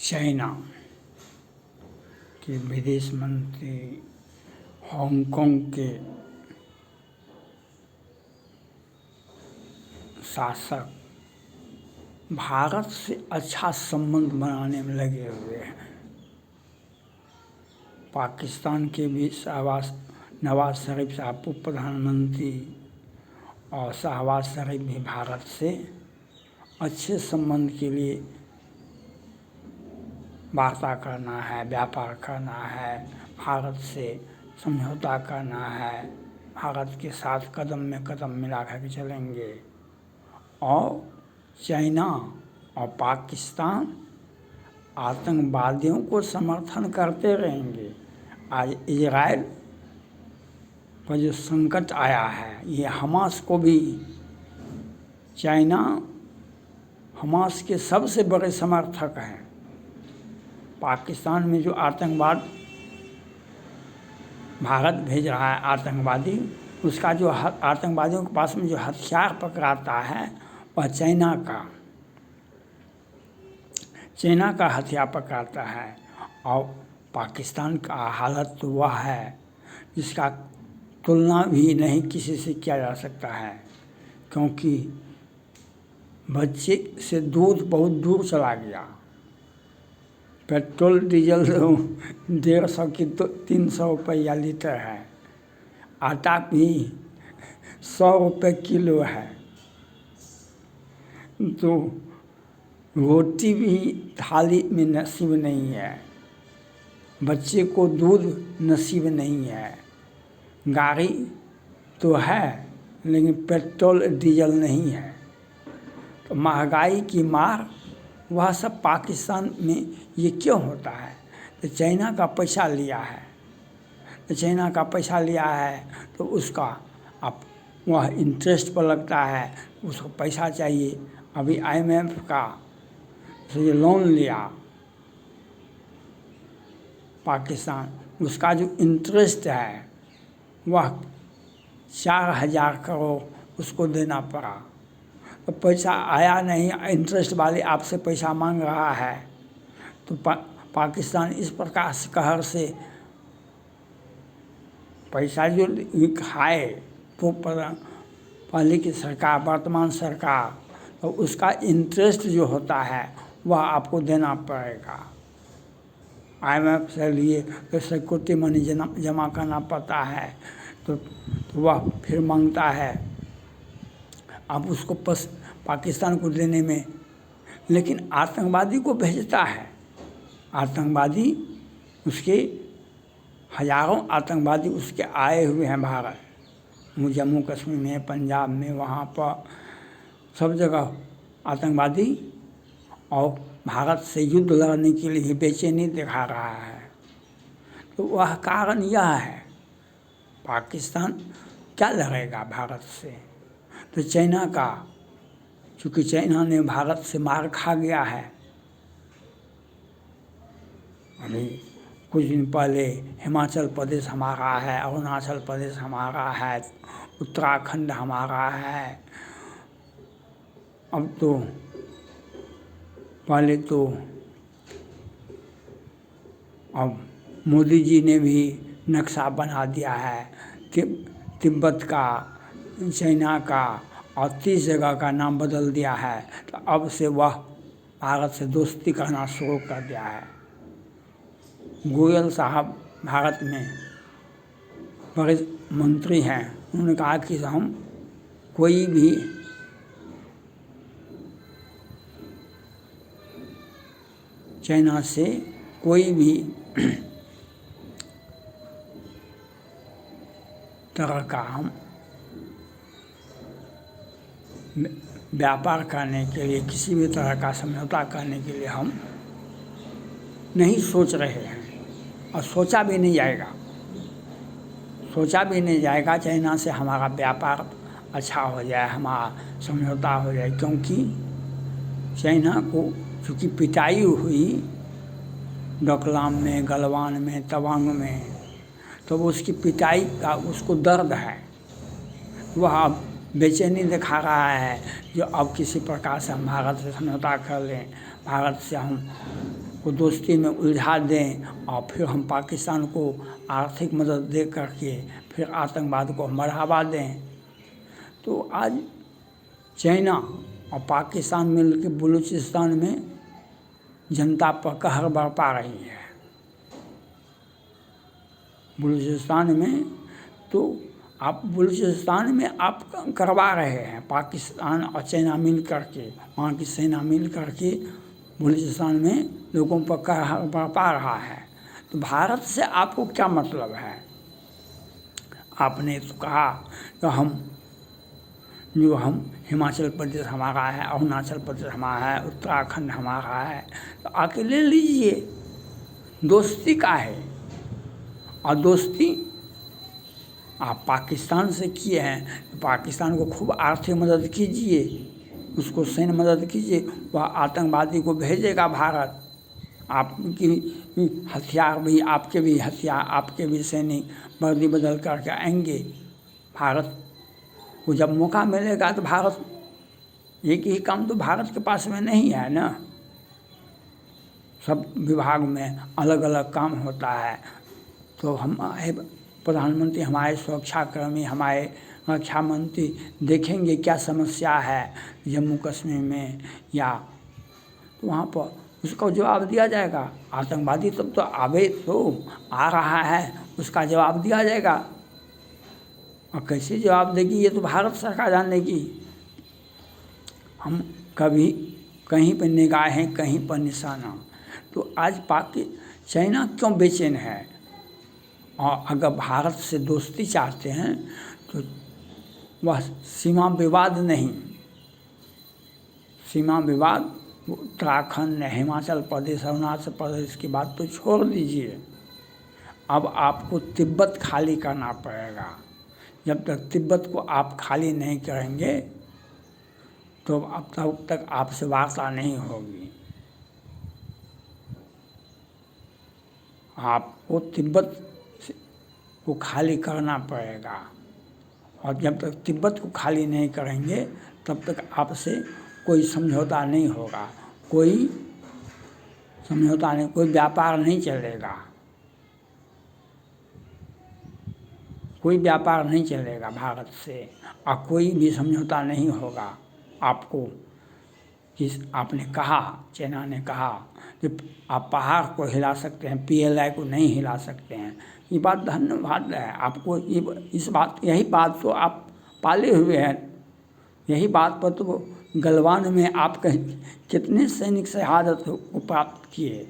China के विदेश मंत्री हांगकांग के शासक भारत से अच्छा संबंध बनाने में लगे हुए हैं। पाकिस्तान के भी नवाज शरीफ साहब उप प्रधानमंत्री और शहबाज शरीफ भी भारत से अच्छे संबंध के लिए वार्ता करना है, व्यापार करना है, भारत से समझौता करना है, भारत के साथ कदम में कदम मिला कर चलेंगे। और चाइना और पाकिस्तान आतंकवादियों को समर्थन करते रहेंगे। आज इजराइल पर जो संकट आया है, ये हमास को भी, चाइना हमास के सबसे बड़े समर्थक हैं। पाकिस्तान में जो आतंकवाद भारत भेज रहा है आतंकवादी, उसका जो आतंकवादियों के पास में जो हथियार पकड़ाता है वह चाइना का हथियार पकड़ाता है। और पाकिस्तान का हालत तो वह है जिसका तुलना भी नहीं किसी से किया जा सकता है, क्योंकि बच्चे से दूध बहुत दूर चला गया। पेट्रोल डीजल 150 की तो 300 रुपया लीटर है, आटा भी 100 रुपये किलो है, तो रोटी भी थाली में नसीब नहीं है, बच्चे को दूध नसीब नहीं है, गाड़ी तो है लेकिन पेट्रोल डीजल नहीं है। तो महंगाई की मार वह सब पाकिस्तान में ये क्यों होता है? तो चाइना का पैसा लिया है, तो उसका अब वह इंटरेस्ट पर लगता है, उसको पैसा चाहिए। अभी IMF का से लोन लिया पाकिस्तान, उसका जो इंटरेस्ट है वह 4000 करोड़ उसको देना पड़ा। तो पैसा आया नहीं, इंटरेस्ट वाले आपसे पैसा मांग रहा है, तो पाकिस्तान इस प्रकार से कहर से पैसा जो खाए तो पहले की सरकार, वर्तमान सरकार, तो उसका इंटरेस्ट जो होता है वह आपको देना पड़ेगा। IMF से लिए तो सिक्योरिटी मनी जमा करना पड़ता है, तो वह फिर मांगता है आप उसको पाकिस्तान को देने में, लेकिन आतंकवादी को भेजता है। आतंकवादी उसके हजारों आतंकवादी उसके आए हुए हैं भारत, जम्मू कश्मीर में, पंजाब में, वहाँ पर सब जगह आतंकवादी और भारत से युद्ध लड़ने के लिए बेचैनी दिखा रहा है। तो वह कारण यह है, पाकिस्तान क्या लड़ेगा भारत से? तो चाइना का, चूँकि चाइना ने भारत से मार खा गया है। अभी कुछ दिन पहले हिमाचल प्रदेश हमारा है, अरुणाचल प्रदेश हमारा है, उत्तराखंड हमारा है। अब तो पहले तो अब मोदी जी ने भी नक्शा बना दिया है तिब्बत का, चाइना का, और 30 जगह का नाम बदल दिया है। तो अब से वह भारत से दोस्ती करना शुरू कर दिया है। गोयल साहब भारत में बड़े मंत्री हैं, उन्होंने कहा कि हम कोई भी चाइना से कोई भी तरह का हम व्यापार करने के लिए, किसी भी तरह का समझौता करने के लिए हम नहीं सोच रहे हैं, और सोचा भी नहीं जाएगा चाइना से हमारा व्यापार अच्छा हो जाए, हमारा समझौता हो जाए। क्योंकि चाइना को चूँकि पिटाई हुई डोकलाम में, गलवान में, तवांग में, तो उसकी पिटाई का उसको दर्द है। वह बेचैनी दिखा रहा है जो अब किसी प्रकार से हम भारत से समझौता कर लें, भारत से हम को दोस्ती में उलझा दें और फिर हम पाकिस्तान को आर्थिक मदद दे करके फिर आतंकवाद को बढ़ावा दें। तो आज चाइना और पाकिस्तान मिलकर बलूचिस्तान में जनता पर कहर बरपा रही है। बलूचिस्तान में तो आप बलूचिस्तान में आप करवा रहे हैं, पाकिस्तान और चाइना मिल करके, वहाँ की सेना मिल करके बलूचिस्तान में लोगों पर कहर बरपा रहा है। तो भारत से आपको क्या मतलब है? आपने तो कहा कि हम हिमाचल प्रदेश हमारा है, अरुणाचल प्रदेश हमारा है, उत्तराखंड हमारा है, तो आके ले लीजिए। दोस्ती का है, और दोस्ती आप पाकिस्तान से किए हैं तो पाकिस्तान को खूब आर्थिक मदद कीजिए, उसको सैन्य मदद कीजिए, वह आतंकवादी को भेजेगा भारत। आपकी हथियार भी आपके भी सैनिक वर्दी बदल करके आएंगे भारत को। जब मौका मिलेगा तो भारत, एक ही काम तो भारत के पास में नहीं है ना, सब विभाग में अलग अलग काम होता है। तो हमारे प्रधानमंत्री, हमारे सुरक्षाकर्मी, हमारे रक्षा मंत्री देखेंगे क्या समस्या है जम्मू कश्मीर में, या तो वहाँ पर उसका जवाब दिया जाएगा। आतंकवादी तब तो आवे तो आ रहा है, उसका जवाब दिया जाएगा। और कैसे जवाब देगी ये तो भारत सरकार जानेगी। हम कभी कहीं पर निगाहें, कहीं पर निशाना। तो आज चाइना क्यों बेचैन है? और अगर भारत से दोस्ती चाहते हैं तो वह सीमा विवाद नहीं, सीमा विवाद उत्तराखंड, हिमाचल प्रदेश, अरुणाचल प्रदेश की बात तो छोड़ दीजिए। अब आपको तिब्बत खाली करना पड़ेगा। जब तक तिब्बत को आप खाली नहीं करेंगे तो अब तब तक आपसे वार्ता नहीं होगी। आपको तिब्बत को खाली करना पड़ेगा, और जब तक तिब्बत को खाली नहीं करेंगे तब तक आपसे कोई समझौता नहीं होगा, कोई समझौता नहीं, कोई व्यापार नहीं चलेगा, कोई व्यापार नहीं चलेगा भारत से, और कोई भी समझौता नहीं होगा। आपको आपने कहा, चाइना ने कहा कि आप पहाड़ को हिला सकते हैं, PLI को नहीं हिला सकते हैं। ये बात धन्यवाद है आपको, यही बात तो आप पाले हुए हैं। यही बात पर तो गलवान में आप कितने सैनिक शहादत को प्राप्त किए,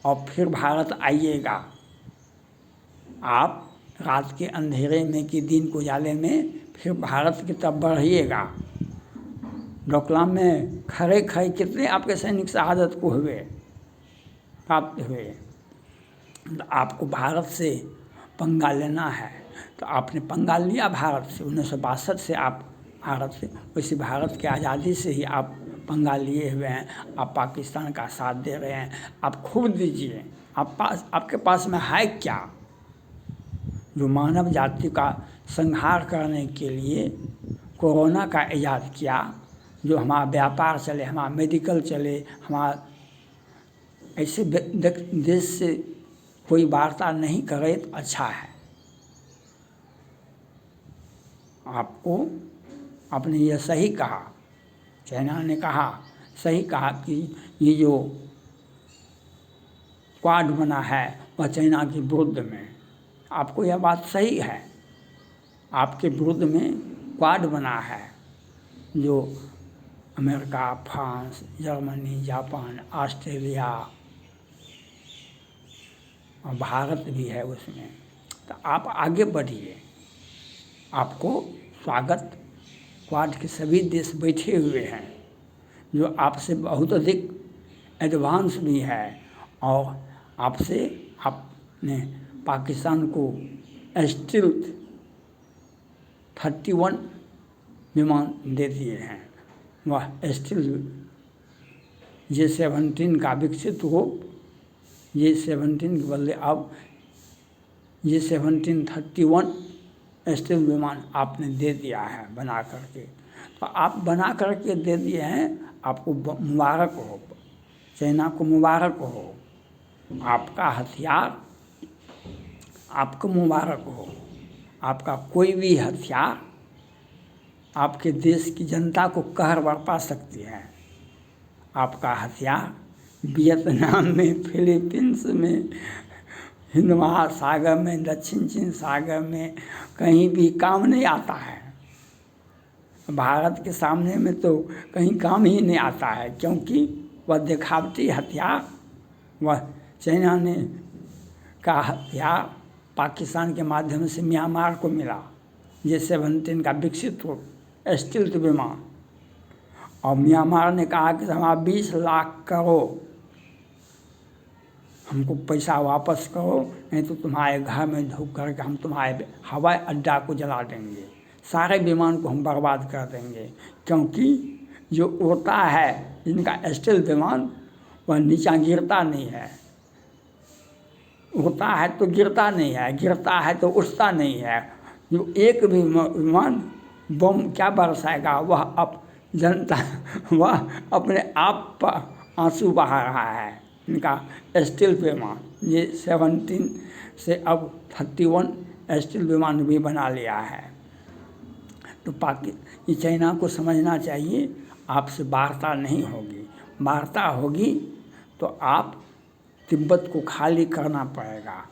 और फिर भारत आइएगा। आप रात के अंधेरे में कि दिन को उजाले में फिर भारत की तरफ बढ़िएगा। डोकलाम में खड़े कितने आपके सैनिक शहादत को प्राप्त हुए। तो आपको भारत से पंगा लेना है तो आपने पंगा लिया भारत से। 1962 से आप भारत से, वैसे भारत की आज़ादी से ही आप पंगा लिए हुए हैं। आप पाकिस्तान का साथ दे रहे हैं। आप खूब दीजिए। आपके पास में है क्या जो मानव जाति का संहार करने के लिए कोरोना का इजाद किया, जो हमारा व्यापार चले, हमारा मेडिकल चले, हमारा ऐसे देश से कोई वार्ता नहीं करे तो अच्छा है। आपको आपने ये सही कहा, चाइना ने कहा, सही कहा कि ये जो क्वाड बना है वह चाइना के विरुद्ध में, आपको यह बात सही है। आपके विरुद्ध में क्वाड बना है जो America, France, Germany, Japan, Australia और भारत भी है उसमें। तो आप आगे बढ़िए, आपको स्वागत, क्वाड के सभी देश बैठे हुए हैं जो आपसे बहुत अधिक एडवांस भी है, और आपसे आपने पाकिस्तान को स्टील्थ 31 विमान दे दिए हैं। वह स्टील्थ J-17 का विकसित हो, J-17 के बदले अब J-17 31 स्टील विमान आपने दे दिया है बना करके, तो आप बना करके दे दिए हैं, आपको मुबारक हो, चाइना को मुबारक हो। आपका हथियार आपको मुबारक हो। आपका कोई भी हथियार आपके देश की जनता को कहर बरपा सकती है। आपका हथियार वियतनाम में, फिलीपींस में, हिंद महासागर में, दक्षिण चीन सागर में कहीं भी काम नहीं आता है। भारत के सामने में तो कहीं काम ही नहीं आता है, क्योंकि वह दिखावटी हथियार, वह चाइना ने का हथियार पाकिस्तान के माध्यम से म्यांमार को मिला, J-17 का विकसित हो स्टील्थ विमान। और म्यांमार ने कहा कि हमारा 20 लाख करोड़ हमको पैसा वापस करो, नहीं तो तुम्हारे घर में ढुक करके हम तुम्हारे हवाई अड्डा को जला देंगे, सारे विमान को हम बर्बाद कर देंगे। क्योंकि जो उड़ता है जिनका स्टील विमान, वह नीचा गिरता नहीं है, उड़ता है तो गिरता नहीं है, गिरता है तो उठता नहीं है। जो एक भी विमान बम क्या बरसाएगा, वह अपने आप पर आंसू बहा रहा है। इनका स्टील विमान J-17 से अब 31 स्टील विमान भी बना लिया है। तो ये चाइना को समझना चाहिए, आपसे वार्ता नहीं होगी। वार्ता होगी तो आप तिब्बत को खाली करना पड़ेगा।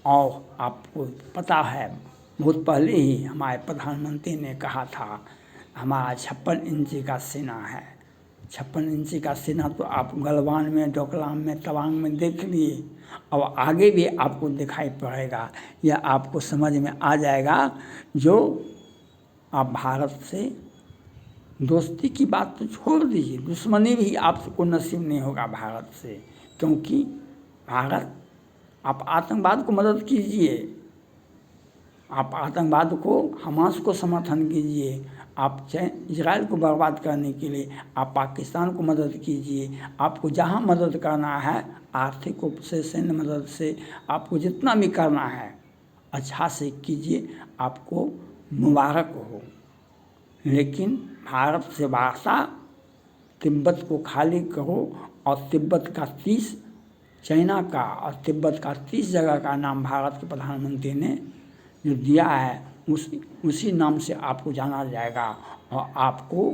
और आपको पता है, बहुत पहले ही हमारे प्रधानमंत्री ने कहा था, हमारा 56 इंची का सेना है। 56 इंची का सेना तो आप गलवान में, डोकलाम में, तवांग में देख लिए, और आगे भी आपको दिखाई पड़ेगा। यह आपको समझ में आ जाएगा। जो आप भारत से दोस्ती की बात तो छोड़ दीजिए, दुश्मनी भी आपको नसीब नहीं होगा भारत से। क्योंकि भारत, आप आतंकवाद को मदद कीजिए, आप आतंकवाद को, हमास को समर्थन कीजिए, आप इजराइल को बर्बाद करने के लिए आप पाकिस्तान को मदद कीजिए। आपको जहाँ मदद करना है, आर्थिक रूप से, सैन्य मदद से, आपको जितना भी करना है अच्छा से कीजिए, आपको मुबारक हो। लेकिन भारत से वार्ता, तिब्बत को खाली करो, और तिब्बत का 30 चाइना का और तिब्बत का 30 जगह का नाम भारत के प्रधानमंत्री ने जो दिया है, उसी नाम से आपको जाना जाएगा। और आपको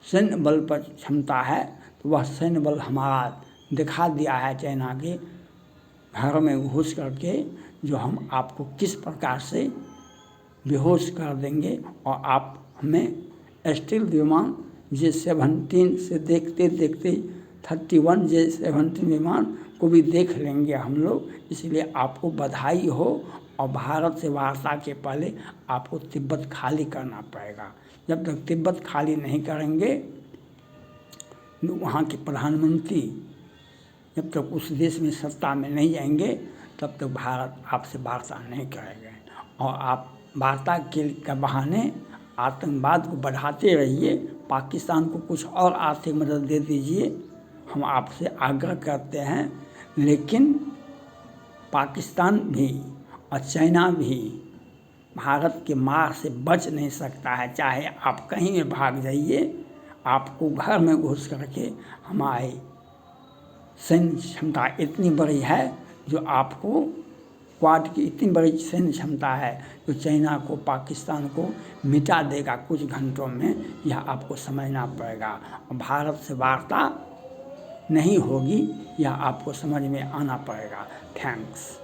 सैन्य बल पर क्षमता है, तो वह सैन्य बल हमारा दिखा दिया है चाइना के घर में घुस करके, जो हम आपको किस प्रकार से बेहोश कर देंगे। और आप हमें स्टील विमान J-17 से देखते देखते 31 J-17 विमान को भी देख लेंगे हम लोग। इसलिए आपको बधाई हो। और भारत से वार्ता के पहले आपको तिब्बत खाली करना पड़ेगा। जब तक तिब्बत खाली नहीं करेंगे, वहाँ के प्रधानमंत्री जब तक उस देश में सत्ता में नहीं जाएंगे, तब तक भारत आपसे वार्ता नहीं करेंगे। और आप वार्ता के बहाने आतंकवाद को बढ़ाते रहिए, पाकिस्तान को कुछ और आर्थिक मदद दे दीजिए, हम आपसे आग्रह करते हैं। लेकिन पाकिस्तान भी और चाइना भी भारत के मार से बच नहीं सकता है। चाहे आप कहीं में भाग जाइए, आपको घर में घुस करके हमारी सैन्य क्षमता इतनी बड़ी है, जो आपको क्वाड की इतनी बड़ी सैन्य क्षमता है, जो चाइना को, पाकिस्तान को मिटा देगा कुछ घंटों में। यह आपको समझना पड़ेगा। और भारत से वार्ता नहीं होगी, यह आपको समझ में आना पड़ेगा। थैंक्स।